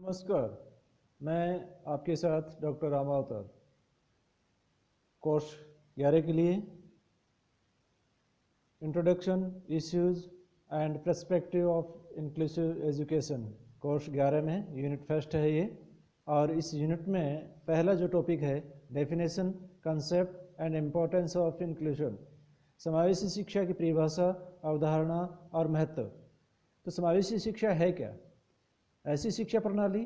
नमस्कार। मैं आपके साथ डॉक्टर रामावतार। कोर्स 11 के लिए introduction issues and perspective of inclusive education course 11 में यूनिट फर्स्ट है ये। और इस यूनिट में पहला जो टॉपिक है definition, concept and importance of inclusion, समावेशी शिक्षा की परिभाषा, अवधारणा और महत्व। तो समावेशी शिक्षा है क्या? ऐसी शिक्षा प्रणाली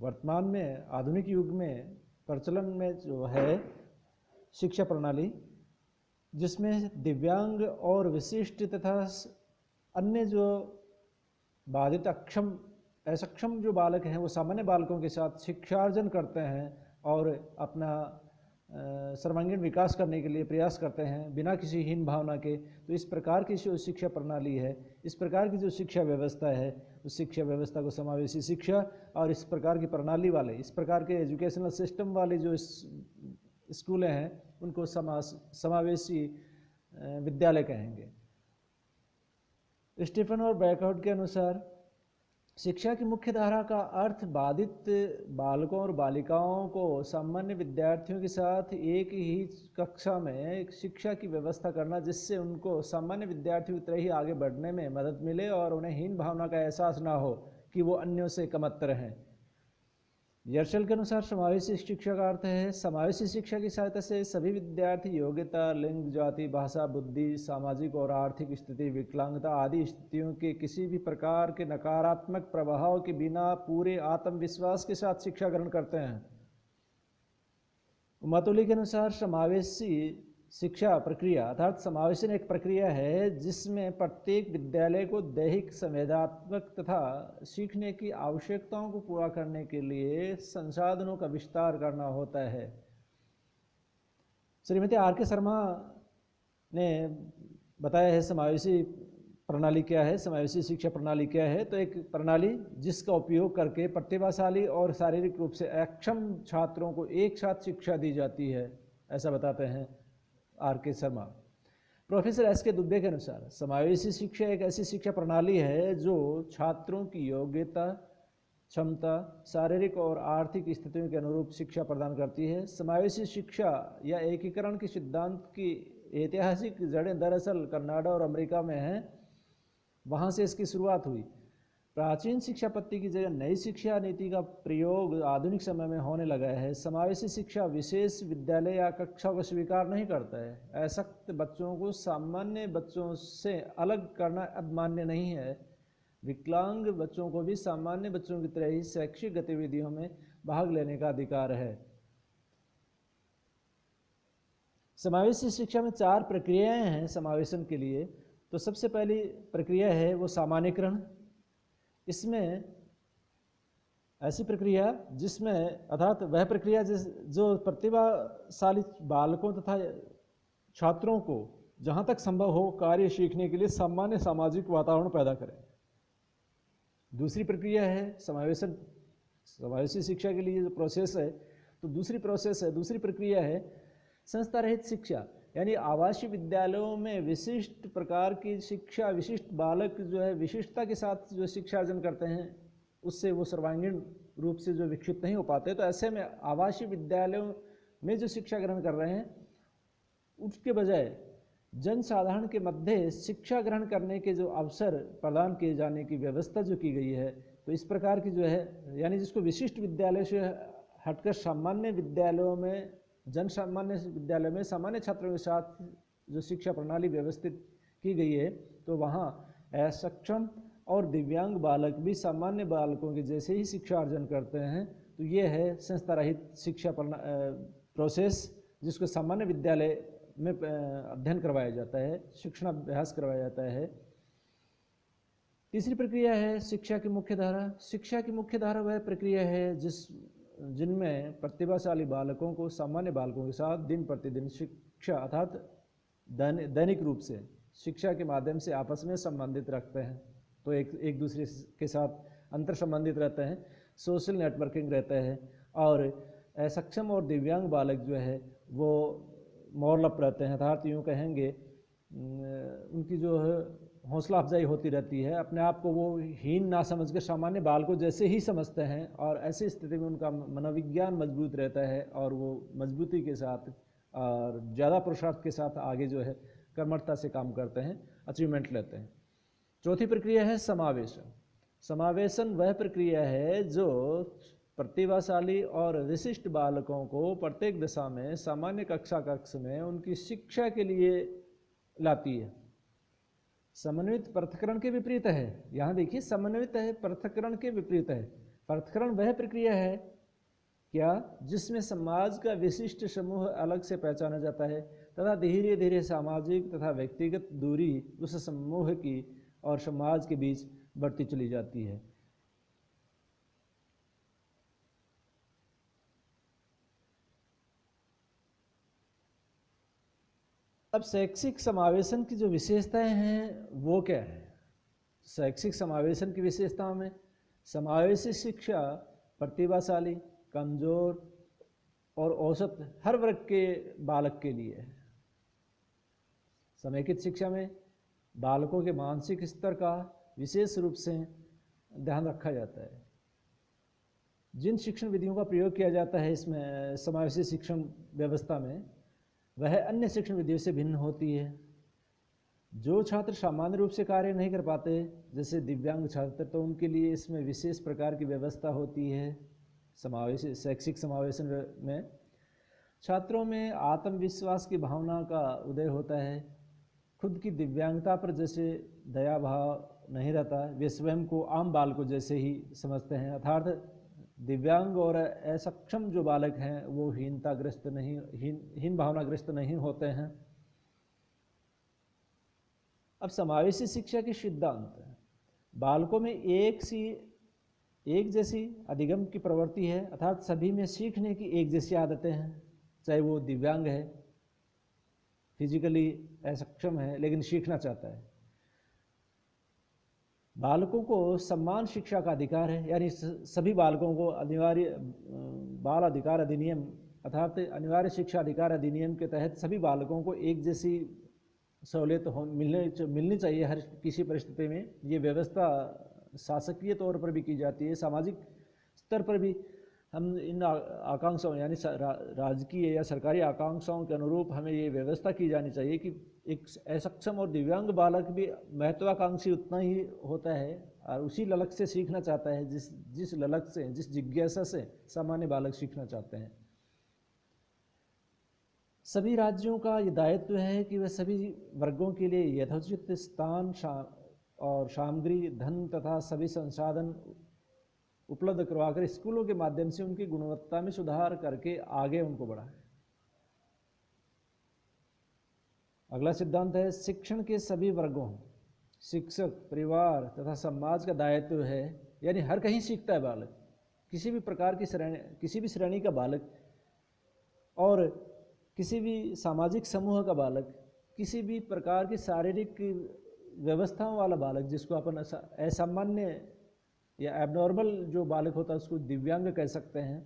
वर्तमान में आधुनिक युग में प्रचलन में जो है शिक्षा प्रणाली, जिसमें दिव्यांग और विशिष्ट तथा अन्य जो बाधित असक्षम जो बालक हैं वो सामान्य बालकों के साथ शिक्षार्जन करते हैं और अपना सर्वांगीण विकास करने के लिए प्रयास करते हैं बिना किसी हीन भावना के। तो इस प्रकार की जो शिक्षा प्रणाली है, इस प्रकार की जो शिक्षा व्यवस्था है, उस शिक्षा व्यवस्था को समावेशी शिक्षा, और इस प्रकार की प्रणाली वाले, इस प्रकार के एजुकेशनल सिस्टम वाले जो स्कूलें हैं उनको समावेशी विद्यालय कहेंगे। स्टीफन और बैकआउट के अनुसार शिक्षा की मुख्य धारा का अर्थ बाधित बालकों और बालिकाओं को सामान्य विद्यार्थियों के साथ एक ही कक्षा में शिक्षा की व्यवस्था करना, जिससे उनको सामान्य विद्यार्थियों की तरह ही आगे बढ़ने में मदद मिले और उन्हें हीन भावना का एहसास ना हो कि वो अन्यों से कमतर हैं। यर्शल के अनुसार समावेशी शिक्षा का अर्थ है समावेशी शिक्षा की सहायता से सभी विद्यार्थी योग्यता, लिंग, जाति, भाषा, बुद्धि, सामाजिक और आर्थिक स्थिति, विकलांगता आदि स्थितियों के किसी भी प्रकार के नकारात्मक प्रभाव के बिना पूरे आत्मविश्वास के साथ शिक्षा ग्रहण करते हैं। मातुली के अनुसार समावेशी शिक्षा प्रक्रिया अर्थात समावेशन एक प्रक्रिया है जिसमें प्रत्येक विद्यालय को दैहिक, संवेदनात्मक तथा सीखने की आवश्यकताओं को पूरा करने के लिए संसाधनों का विस्तार करना होता है। श्रीमती आर के शर्मा ने बताया है समावेशी प्रणाली क्या है, समावेशी शिक्षा प्रणाली क्या है। तो एक प्रणाली जिसका उपयोग करके प्रतिभाशाली और शारीरिक रूप से अक्षम छात्रों को एक साथ शिक्षा दी जाती है, ऐसा बताते हैं आर के शर्मा। प्रोफेसर एस के दुबे के अनुसार समावेशी शिक्षा एक ऐसी शिक्षा प्रणाली है जो छात्रों की योग्यता, क्षमता, शारीरिक और आर्थिक स्थितियों के अनुरूप शिक्षा प्रदान करती है। समावेशी शिक्षा या एकीकरण के सिद्धांत की ऐतिहासिक जड़ें दरअसल कनाडा और अमेरिका में हैं। वहाँ से इसकी शुरुआत हुई। प्राचीन शिक्षा पद्धति की जगह नई शिक्षा नीति का प्रयोग आधुनिक समय में होने लगा है। समावेशी शिक्षा विशेष विद्यालय या कक्षा को स्वीकार नहीं करता है। असक्त बच्चों को सामान्य बच्चों से अलग करना अब मान्य नहीं है। विकलांग बच्चों को भी सामान्य बच्चों की तरह ही शैक्षिक गतिविधियों में भाग लेने का अधिकार है। समावेशी शिक्षा में 4 प्रक्रियाएं हैं समावेशन के लिए। तो सबसे पहली प्रक्रिया है वो सामान्यीकरण। इसमें ऐसी प्रक्रिया जिसमें अर्थात वह प्रक्रिया जो प्रतिभाशाली बालकों तथा छात्रों को जहाँ तक संभव हो कार्य सीखने के लिए सामान्य सामाजिक वातावरण पैदा करे। दूसरी प्रक्रिया है समावेशी शिक्षा के लिए जो प्रोसेस है, तो दूसरी प्रक्रिया है संस्था रहित शिक्षा, यानी आवासीय विद्यालयों में विशिष्ट प्रकार की शिक्षा, विशिष्ट बालक जो है विशिष्टता के साथ जो शिक्षा अर्जन करते हैं उससे वो सर्वांगीण रूप से जो विकसित नहीं हो पाते। तो ऐसे में आवासीय विद्यालयों में जो शिक्षा ग्रहण कर रहे हैं उसके बजाय जनसाधारण के मध्य शिक्षा ग्रहण करने के जो अवसर प्रदान किए जाने की व्यवस्था जो की गई है, तो इस प्रकार की जो है यानी जिसको विशिष्ट विद्यालय से हटकर सामान्य विद्यालयों में, जन सामान्य विद्यालय में सामान्य छात्रों के साथ जो शिक्षा प्रणाली व्यवस्थित की गई है, तो वहाँ असक्षम और दिव्यांग बालक भी सामान्य बालकों के जैसे ही शिक्षा अर्जन करते हैं। तो ये है संस्था रहित शिक्षा प्रोसेस, जिसको सामान्य विद्यालय में अध्ययन करवाया जाता है, शिक्षण अभ्यास करवाया जाता है। तीसरी प्रक्रिया है शिक्षा की मुख्य धारा। शिक्षा की मुख्य धारा वह प्रक्रिया है जिनमें प्रतिभाशाली बालकों को सामान्य बालकों के साथ दिन प्रतिदिन शिक्षा अर्थात दैनिक रूप से शिक्षा के माध्यम से आपस में संबंधित रखते हैं। तो एक दूसरे के साथ अंतर संबंधित रहते हैं, सोशल नेटवर्किंग रहता है, और असक्षम और दिव्यांग बालक जो है वो मोरलप रहते हैं, अर्थात यूँ कहेंगे उनकी जो है हौसला अफजाई होती रहती है, अपने आप को वो हीन ना समझकर सामान्य बालकों जैसे ही समझते हैं, और ऐसी स्थिति में उनका मनोविज्ञान मजबूत रहता है और वो मजबूती के साथ और ज़्यादा पुरुषार्थ के साथ आगे जो है कर्मठता से काम करते हैं, अचीवमेंट लेते हैं। चौथी प्रक्रिया है समावेशन। समावेशन वह प्रक्रिया है जो प्रतिभाशाली और विशिष्ट बालकों को प्रत्येक दिशा में सामान्य कक्ष में उनकी शिक्षा के लिए लाती है। समन्वित पृथक्करण के विपरीत है। यहाँ देखिए, समन्वित है, पृथक्करण के विपरीत है। पृथक्करण वह प्रक्रिया है क्या जिसमें समाज का विशिष्ट समूह अलग से पहचाना जाता है तथा धीरे धीरे सामाजिक तथा व्यक्तिगत दूरी उस समूह की और समाज के बीच बढ़ती चली जाती है। अब शैक्षिक समावेशन की जो विशेषताएं हैं वो क्या है? शैक्षिक समावेशन की विशेषताओं में समावेशी शिक्षा प्रतिभाशाली, कमजोर और औसत हर वर्ग के बालक के लिए है। समेकित शिक्षा में बालकों के मानसिक स्तर का विशेष रूप से ध्यान रखा जाता है। जिन शिक्षण विधियों का प्रयोग किया जाता है इसमें समावेशी शिक्षण व्यवस्था में, वह अन्य शिक्षण विधियों से भिन्न होती है। जो छात्र सामान्य रूप से कार्य नहीं कर पाते, जैसे दिव्यांग छात्र, तो उनके लिए इसमें विशेष प्रकार की व्यवस्था होती है। समावेशी शैक्षिक समावेशन में छात्रों में आत्मविश्वास की भावना का उदय होता है। खुद की दिव्यांगता पर जैसे दया भाव नहीं रहता, वे स्वयं को आम बालकों जैसे ही समझते हैं, अर्थात दिव्यांग और असक्षम जो बालक हैं वो हीनताग्रस्त नहीं, हीन भावनाग्रस्त नहीं होते हैं। अब समावेशी शिक्षा के सिद्धांत। बालकों में एक जैसी अधिगम की प्रवृत्ति है, अर्थात सभी में सीखने की एक जैसी आदतें हैं, चाहे वो दिव्यांग है, फिजिकली असक्षम है लेकिन सीखना चाहता है। बालकों को समान शिक्षा का अधिकार है, यानी सभी बालकों को अनिवार्य बाल अधिकार अधिनियम अर्थात अनिवार्य शिक्षा अधिकार अधिनियम के तहत सभी बालकों को एक जैसी सहूलियत मिलनी चाहिए हर किसी परिस्थिति में। ये व्यवस्था शासकीय तौर पर भी की जाती है, सामाजिक स्तर पर भी हम इन आकांक्षाओं यानी राजकीय या सरकारी आकांक्षाओं के अनुरूप हमें ये व्यवस्था की जानी चाहिए कि एक असक्षम और दिव्यांग बालक भी महत्वाकांक्षी उतना ही होता है और उसी ललक से सीखना चाहता है जिस ललक से, जिस जिज्ञासा से सामान्य बालक सीखना चाहते हैं। सभी राज्यों का ये दायित्व है कि वह सभी वर्गों के लिए यथोचित स्थान और सामग्री, धन तथा सभी संसाधन उपलब्ध करवाकर स्कूलों के माध्यम से उनकी गुणवत्ता में सुधार करके आगे उनको बढ़ाएं। अगला सिद्धांत है शिक्षण के सभी वर्गों, शिक्षक, परिवार तथा समाज का दायित्व है, यानी हर कहीं सीखता है बालक, किसी भी प्रकार की किसी भी श्रेणी का बालक और किसी भी सामाजिक समूह का बालक, किसी भी प्रकार की शारीरिक व्यवस्थाओं वाला बालक, जिसको अपन असामान्य या एबनॉर्मल जो बालक होता है उसको दिव्यांग कह सकते हैं,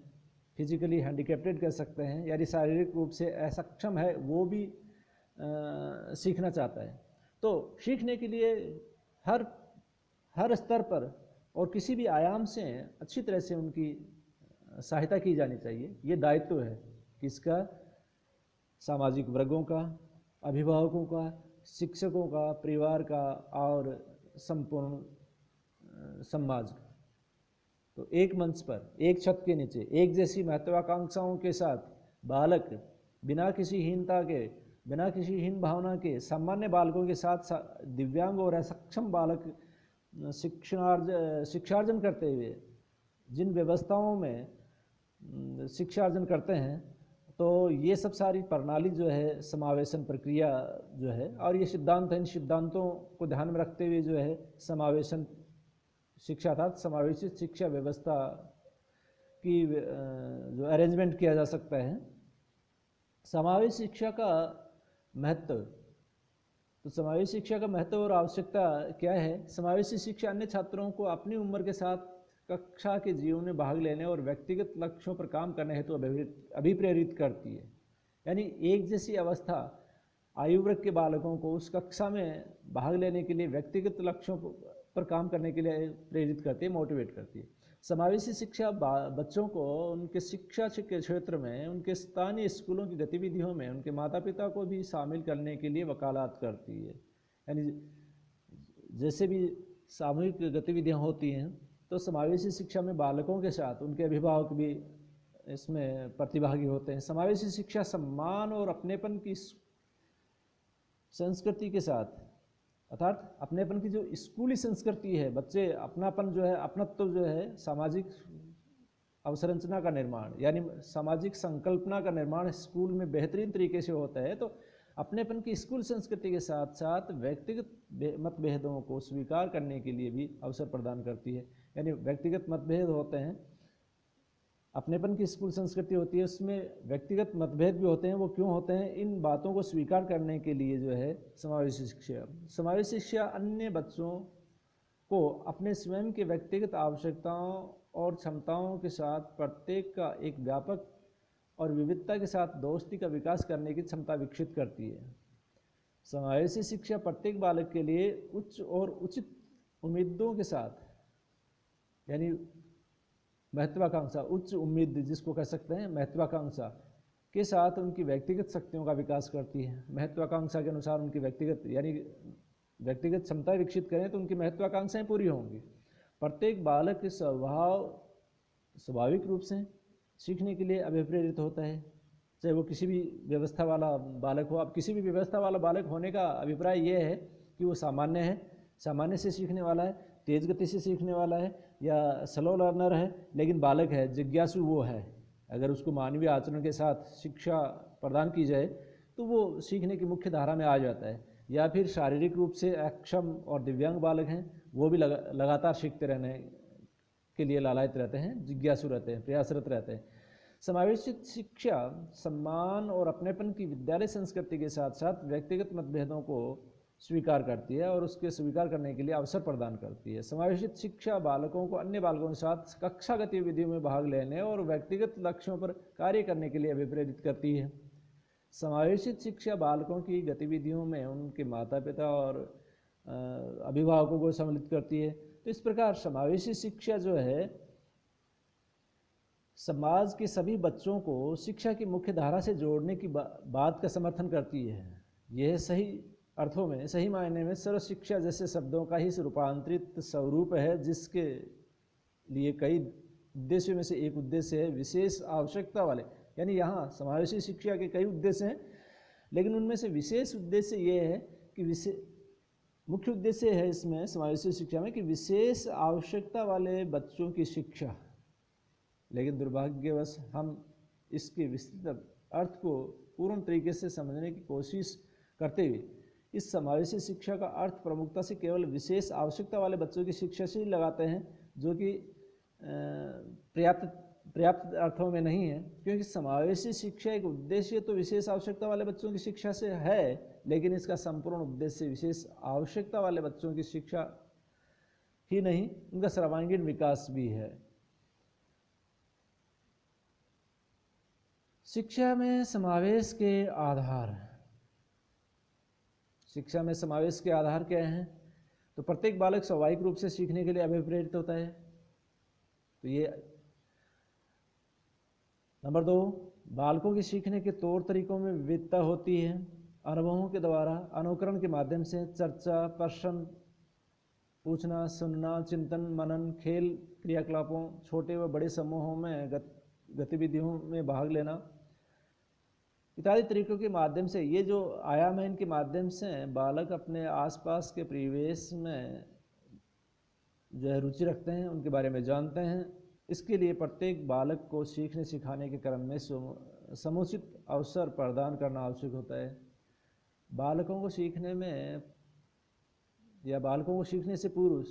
फिजिकली हैंडीकैप्टेड कह सकते हैं, यानी शारीरिक रूप से असक्षम है, वो भी सीखना चाहता है। तो सीखने के लिए हर स्तर पर और किसी भी आयाम से अच्छी तरह से उनकी सहायता की जानी चाहिए। ये दायित्व है किसका? सामाजिक वर्गों का, अभिभावकों का, शिक्षकों का, परिवार का और संपूर्ण समाज का। तो एक मंच पर, एक छत के नीचे, एक जैसी महत्वाकांक्षाओं के साथ बालक बिना किसी हीनता के, बिना किसी हीन भावना के सामान्य बालकों के साथ दिव्यांग और असक्षम बालक शिक्षार्जन करते हुए जिन व्यवस्थाओं में शिक्षार्जन करते हैं, तो ये सब सारी प्रणाली जो है समावेशन प्रक्रिया जो है, और ये सिद्धांत है, इन सिद्धांतों को ध्यान में रखते हुए जो है समावेशन शिक्षा अर्थात समावेशी शिक्षा व्यवस्था की जो अरेंजमेंट किया जा सकता है। समावेशी शिक्षा का महत्व, तो समावेशी शिक्षा का महत्व और आवश्यकता क्या है? समावेशी शिक्षा अन्य छात्रों को अपनी उम्र के साथ कक्षा के जीवन में भाग लेने और व्यक्तिगत लक्ष्यों पर काम करने हेतु अभिप्रेरित करती है। यानी एक जैसी अवस्था आयु वर्ग के बालकों को उस कक्षा में भाग लेने के लिए व्यक्तिगत लक्ष्यों पर काम करने के लिए प्रेरित करती है, मोटिवेट करती है। समावेशी शिक्षा बच्चों को उनके शिक्षा के क्षेत्र में, उनके स्थानीय स्कूलों की गतिविधियों में उनके माता पिता को भी शामिल करने के लिए वकालत करती है। यानी जैसे भी सामूहिक गतिविधियां होती हैं तो समावेशी शिक्षा में बालकों के साथ उनके अभिभावक भी इसमें प्रतिभागी होते हैं। समावेशी शिक्षा सम्मान और अपनेपन की संस्कृति के साथ, अर्थात अपनेपन की जो स्कूली संस्कृति है, बच्चे अपनापन जो है, अपनत्व जो है, सामाजिक अवसंरचना का निर्माण यानी सामाजिक संकल्पना का निर्माण स्कूल में बेहतरीन तरीके से होता है। तो अपनेपन की स्कूल संस्कृति के साथ साथ व्यक्तिगत मतभेदों को स्वीकार करने के लिए भी अवसर प्रदान करती है। यानी व्यक्तिगत मतभेद होते हैं, अपनेपन की स्कूल संस्कृति होती है, उसमें व्यक्तिगत मतभेद भी होते हैं। वो क्यों होते हैं? इन बातों को स्वीकार करने के लिए जो है समावेशी शिक्षा। समावेशी शिक्षा अन्य बच्चों को अपने स्वयं के व्यक्तिगत आवश्यकताओं और क्षमताओं के साथ प्रत्येक का एक व्यापक और विविधता के साथ दोस्ती का विकास करने की क्षमता विकसित करती है। समावेशी शिक्षा प्रत्येक बालक के लिए उच्च और उचित उम्मीदों के साथ, यानी महत्वाकांक्षा, उच्च उम्मीद जिसको कह सकते हैं, महत्वाकांक्षा के साथ उनकी व्यक्तिगत शक्तियों का विकास करती है। महत्वाकांक्षा के अनुसार उनकी व्यक्तिगत यानी व्यक्तिगत क्षमताएं विकसित करें तो उनकी महत्वाकांक्षाएं पूरी होंगी। प्रत्येक बालक स्वाभाविक रूप से सीखने के लिए अभिप्रेरित होता है, चाहे वो किसी भी व्यवस्था वाला बालक हो। अब किसी भी व्यवस्था वाला बालक होने का अभिप्राय ये है कि वो सामान्य है, सामान्य से सीखने वाला है, तेज गति से सीखने वाला है, या स्लो लर्नर है, लेकिन बालक है, जिज्ञासु वो है। अगर उसको मानवीय आचरण के साथ शिक्षा प्रदान की जाए तो वो सीखने की मुख्य धारा में आ जाता है। या फिर शारीरिक रूप से अक्षम और दिव्यांग बालक हैं, वो भी लगातार सीखते रहने के लिए लालायित रहते हैं, जिज्ञासु रहते हैं, प्रयासरत रहते हैं। समावेशित शिक्षा सम्मान और अपनेपन की विद्यालय संस्कृति के साथ साथ व्यक्तिगत मतभेदों को स्वीकार करती है और उसके स्वीकार करने के लिए अवसर प्रदान करती है। समावेशित शिक्षा बालकों को अन्य बालकों के साथ कक्षा गतिविधियों में भाग लेने और व्यक्तिगत लक्ष्यों पर कार्य करने के लिए अभिप्रेरित करती है। समावेशित शिक्षा बालकों की गतिविधियों में उनके माता पिता और अभिभावकों को सम्मिलित करती है। तो इस प्रकार समावेशी शिक्षा जो है समाज के सभी बच्चों को शिक्षा की मुख्य धारा से जोड़ने की बात का समर्थन करती है। यह सही अर्थों में, सही मायने में सर्व शिक्षा जैसे शब्दों का ही रूपांतरित स्वरूप है, जिसके लिए कई उद्देश्यों में से एक उद्देश्य है विशेष आवश्यकता वाले। यानी यहाँ समावेशी शिक्षा के कई उद्देश्य हैं, लेकिन उनमें से विशेष उद्देश्य ये है कि मुख्य उद्देश्य है इसमें समावेशी शिक्षा में कि विशेष आवश्यकता वाले बच्चों की शिक्षा। लेकिन दुर्भाग्यवश हम इसके विस्तृत अर्थ को पूर्ण तरीके से समझने की कोशिश करते हुए इस समावेशी शिक्षा का अर्थ प्रमुखता से केवल विशेष आवश्यकता वाले बच्चों की शिक्षा से ही लगाते हैं, जो कि पर्याप्त अर्थों में नहीं है। क्योंकि समावेशी शिक्षा एक उद्देश्य तो विशेष आवश्यकता वाले बच्चों की शिक्षा से है, लेकिन इसका संपूर्ण उद्देश्य विशेष आवश्यकता वाले बच्चों की शिक्षा ही नहीं, उनका सर्वांगीण विकास भी है। शिक्षा में समावेश के आधार। शिक्षा में समावेश के आधार क्या हैं? तो प्रत्येक बालक स्वाभाविक रूप से सीखने के लिए अभिप्रेरित होता है। तो ये नंबर 2, बालकों के सीखने के तौर तरीकों में विविधता होती है। अनुभवों के द्वारा, अनुकरण के माध्यम से, चर्चा, प्रश्न पूछना, सुनना, चिंतन, मनन, खेल क्रियाकलापों, छोटे व बड़े समूहों में गतिविधियों में भाग लेना इत्यादि तरीकों के माध्यम से, ये जो आयाम है इनके माध्यम से बालक अपने आसपास के परिवेश में जो है रुचि रखते हैं, उनके बारे में जानते हैं। इसके लिए प्रत्येक बालक को सीखने सिखाने के क्रम में समुचित अवसर प्रदान करना आवश्यक होता है। बालकों को सीखने में या बालकों को सीखने से पूर्व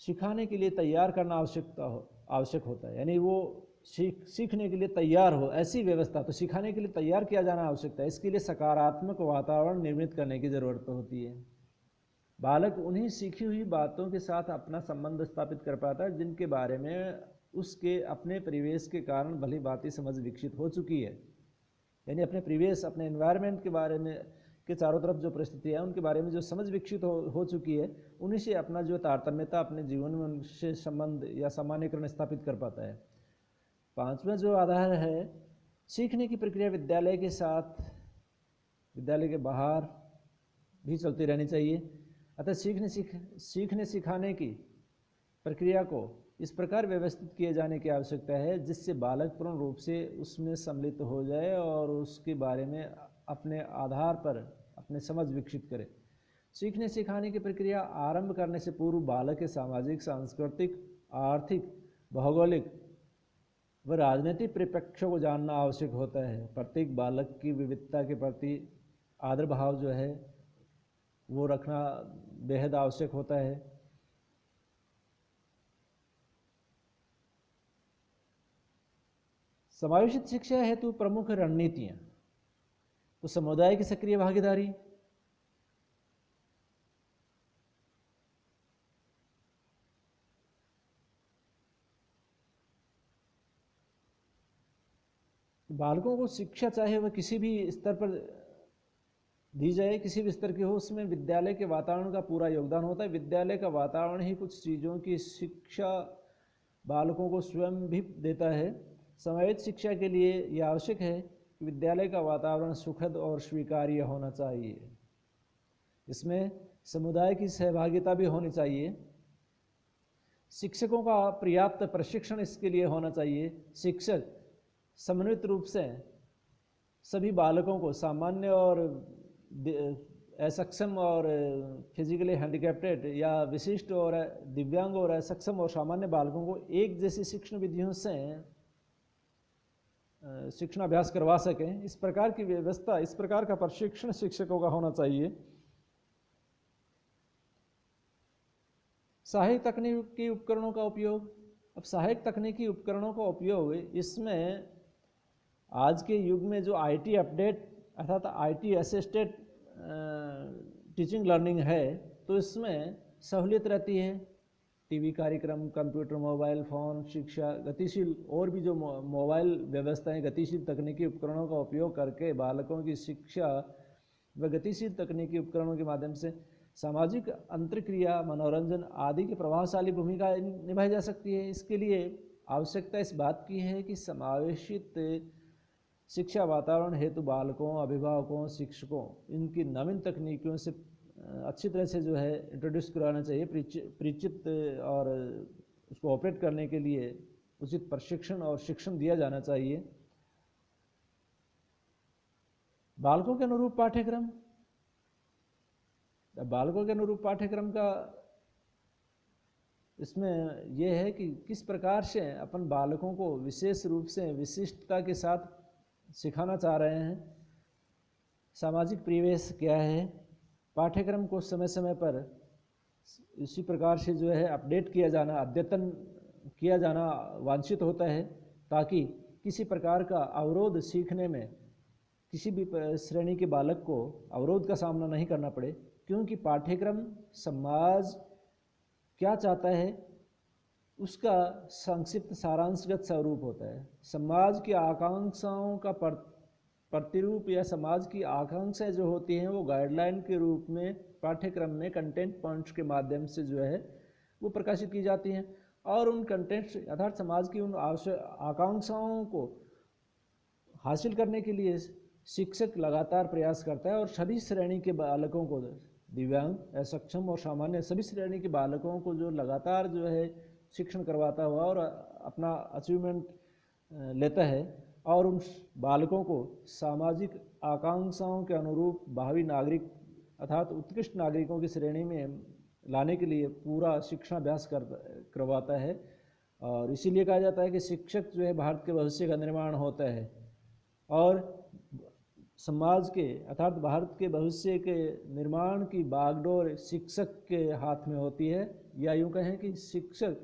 सिखाने के लिए तैयार करना आवश्यक होता है। यानी वो सीखने के लिए तैयार हो, ऐसी व्यवस्था, तो सिखाने के लिए तैयार किया जाना आवश्यक है। इसके लिए सकारात्मक वातावरण निर्मित करने की जरूरत होती है। बालक उन्हीं सीखी हुई बातों के साथ अपना संबंध स्थापित कर पाता है जिनके बारे में उसके अपने परिवेश के कारण भली भांति समझ विकसित हो चुकी है। यानी अपने प्रीवियस अपने एनवायरनमेंट के बारे में के चारों तरफ जो परिस्थिति है उनके बारे में जो समझ विकसित हो चुकी है, उन्हीं से अपना जो तारतम्यता अपने जीवन में उनसे संबंध या सामान्यकरण स्थापित कर पाता है। पांचवा जो आधार है, सीखने की प्रक्रिया विद्यालय के साथ विद्यालय के बाहर भी चलती रहनी चाहिए। अतः सीखने सिखाने की प्रक्रिया को इस प्रकार व्यवस्थित किए जाने की आवश्यकता है जिससे बालक पूर्ण रूप से उसमें सम्मिलित हो जाए और उसके बारे में अपने आधार पर अपने समझ विकसित करे। सीखने सिखाने की प्रक्रिया आरंभ करने से पूर्व बालक के सामाजिक, सांस्कृतिक, आर्थिक, भौगोलिक व राजनीतिक परिप्रेक्ष्य को जानना आवश्यक होता है। प्रत्येक बालक की विविधता के प्रति आदर भाव जो है वो रखना बेहद आवश्यक होता है। समावेशित शिक्षा हेतु प्रमुख रणनीतियां, तो समुदाय की सक्रिय भागीदारी, बालकों को शिक्षा चाहे वह किसी भी स्तर पर दी जाए, किसी भी स्तर की हो, उसमें विद्यालय के वातावरण का पूरा योगदान होता है। विद्यालय का वातावरण ही कुछ चीज़ों की शिक्षा बालकों को स्वयं भी देता है। समावेशित शिक्षा के लिए यह आवश्यक है कि विद्यालय का वातावरण सुखद और स्वीकार्य होना चाहिए। इसमें समुदाय की सहभागिता भी होनी चाहिए। शिक्षकों का पर्याप्त प्रशिक्षण इसके लिए होना चाहिए। शिक्षक समन्वित रूप से सभी बालकों को सामान्य और असक्षम और फिजिकली हैंडीकैप्टेड या विशिष्ट और दिव्यांग और असक्षम और सामान्य बालकों को एक जैसी शिक्षण विधियों से शिक्षणाभ्यास करवा सकें, इस प्रकार की व्यवस्था, इस प्रकार का प्रशिक्षण शिक्षकों का होना चाहिए। सहायक तकनीकी उपकरणों का उपयोग, अब सहायक तकनीकी उपकरणों का उपयोग, इसमें आज के युग में जो आईटी अपडेट अर्थात आईटी असिस्टेड टीचिंग लर्निंग है, तो इसमें सहूलियत रहती है। टीवी कार्यक्रम, कंप्यूटर, मोबाइल फ़ोन, शिक्षा, गतिशील और भी जो मोबाइल व्यवस्थाएं, गतिशील तकनीकी उपकरणों का उपयोग करके बालकों की शिक्षा व गतिशील तकनीकी उपकरणों के माध्यम से सामाजिक अंतर्क्रिया, मनोरंजन आदि की प्रभावशाली भूमिका निभाई जा सकती है। इसके लिए आवश्यकता इस बात की है कि समावेशित शिक्षा वातावरण हेतु बालकों, अभिभावकों, शिक्षकों इनकी नवीन तकनीकियों से अच्छी तरह से जो है इंट्रोड्यूस कराना चाहिए, परिचित और उसको ऑपरेट करने के लिए उचित प्रशिक्षण और शिक्षण दिया जाना चाहिए। बालकों के अनुरूप पाठ्यक्रम, बालकों के अनुरूप पाठ्यक्रम का इसमें यह है कि किस प्रकार से अपन बालकों को विशेष रूप से विशिष्टता के साथ सिखाना चाह रहे हैं, सामाजिक परिवेश क्या है, पाठ्यक्रम को समय समय पर इसी प्रकार से जो है अपडेट किया जाना, अद्यतन किया जाना वांछित होता है, ताकि किसी प्रकार का अवरोध सीखने में किसी भी श्रेणी के बालक को अवरोध का सामना नहीं करना पड़े। क्योंकि पाठ्यक्रम समाज क्या चाहता है उसका संक्षिप्त सारांशगत स्वरूप होता है। समाज की आकांक्षाओं का प्रतिरूप या समाज की आकांक्षाएं जो होती हैं वो गाइडलाइन के रूप में पाठ्यक्रम में कंटेंट पॉइंट्स के माध्यम से जो है वो प्रकाशित की जाती हैं, और उन कंटेंट्स अर्थात समाज की उन आकांक्षाओं को हासिल करने के लिए शिक्षक लगातार प्रयास करता है और सभी श्रेणी के बालकों को, दिव्यांग, असक्षम और सामान्य सभी श्रेणी के बालकों को जो लगातार जो है शिक्षण करवाता हुआ और अपना अचीवमेंट लेता है, और उन बालकों को सामाजिक आकांक्षाओं के अनुरूप भावी नागरिक अर्थात उत्कृष्ट नागरिकों की श्रेणी में लाने के लिए पूरा शिक्षणाभ्यास करवाता है। और इसीलिए कहा जाता है कि शिक्षक जो है भारत के भविष्य का निर्माण होता है, और समाज के अर्थात भारत के भविष्य के निर्माण की बागडोर शिक्षक के हाथ में होती है। या यूँ कहें कि शिक्षक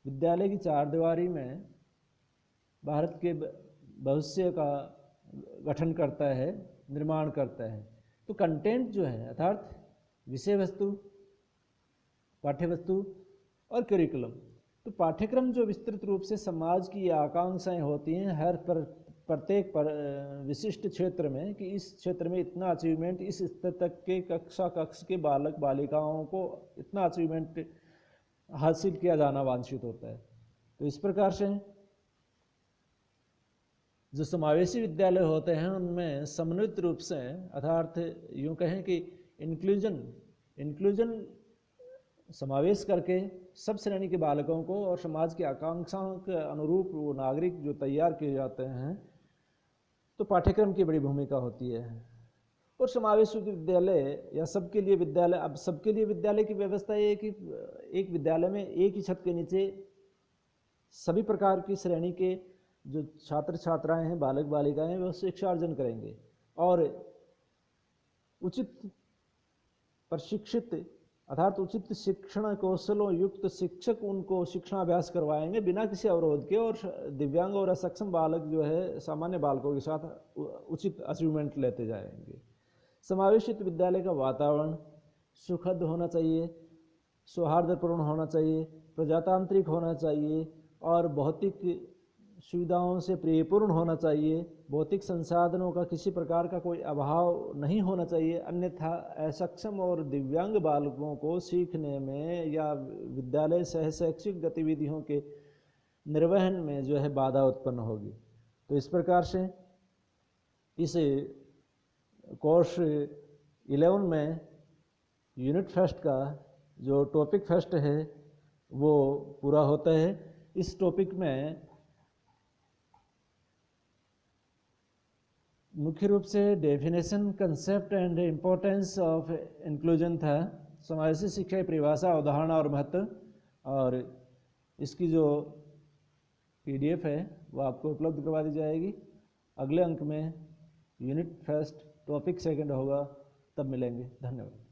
विद्यालय की चारदीवारी में भारत के भविष्य का गठन करता है, निर्माण करता है। तो कंटेंट जो है अर्थात विषय वस्तु, पाठ्य वस्तु और करिकुलम, तो पाठ्यक्रम जो विस्तृत रूप से समाज की आकांक्षाएं होती हैं, हर प्रत्येक विशिष्ट क्षेत्र में कि इस क्षेत्र में इतना अचीवमेंट, इस स्तर तक के कक्ष के बालक बालिकाओं को इतना अचीवमेंट हासिल किया जाना वांछित होता है। तो इस प्रकार से जो समावेशी विद्यालय होते हैं उनमें समन्वित रूप से, अर्थात यूँ कहें कि इंक्लूजन समावेश करके सब श्रेणी के बालकों को और समाज की आकांक्षाओं के अनुरूप वो नागरिक जो तैयार किए जाते हैं, तो पाठ्यक्रम की बड़ी भूमिका होती है। और समावेशी विद्यालय या सबके लिए विद्यालय, अब सबके लिए विद्यालय की व्यवस्था ये है कि एक विद्यालय में एक ही छत के नीचे सभी प्रकार की श्रेणी के जो छात्र छात्राएं हैं, बालक बालिकाएं हैं, वो शिक्षा अर्जन करेंगे और उचित प्रशिक्षित अर्थात उचित शिक्षण कौशलों युक्त शिक्षक उनको शिक्षणाभ्यास करवाएंगे बिना किसी अवरोध के, और दिव्यांग और असक्षम बालक जो है सामान्य बालकों के साथ उचित अचीवमेंट लेते जाएंगे। समावेशित विद्यालय का वातावरण सुखद होना चाहिए, सौहार्दपूर्ण होना चाहिए, प्रजातांत्रिक होना चाहिए और भौतिक सुविधाओं से प्रियपूर्ण होना चाहिए। भौतिक संसाधनों का किसी प्रकार का कोई अभाव नहीं होना चाहिए, अन्यथा असक्षम और दिव्यांग बालकों को सीखने में या विद्यालय सह शैक्षिक गतिविधियों के निर्वहन में जो है बाधा उत्पन्न होगी। तो इस प्रकार से इस कोर्स 11 में यूनिट फर्स्ट का जो टॉपिक फर्स्ट है वो पूरा होता है। इस टॉपिक में मुख्य रूप से definition, concept and importance of inclusion था, समावेशी शिक्षा की परिभाषा, अवधारणा और महत्व, और इसकी जो PDF है वो आपको उपलब्ध करवा दी जाएगी। अगले अंक में यूनिट फर्स्ट टॉपिक सेकंड होगा, तब मिलेंगे। धन्यवाद।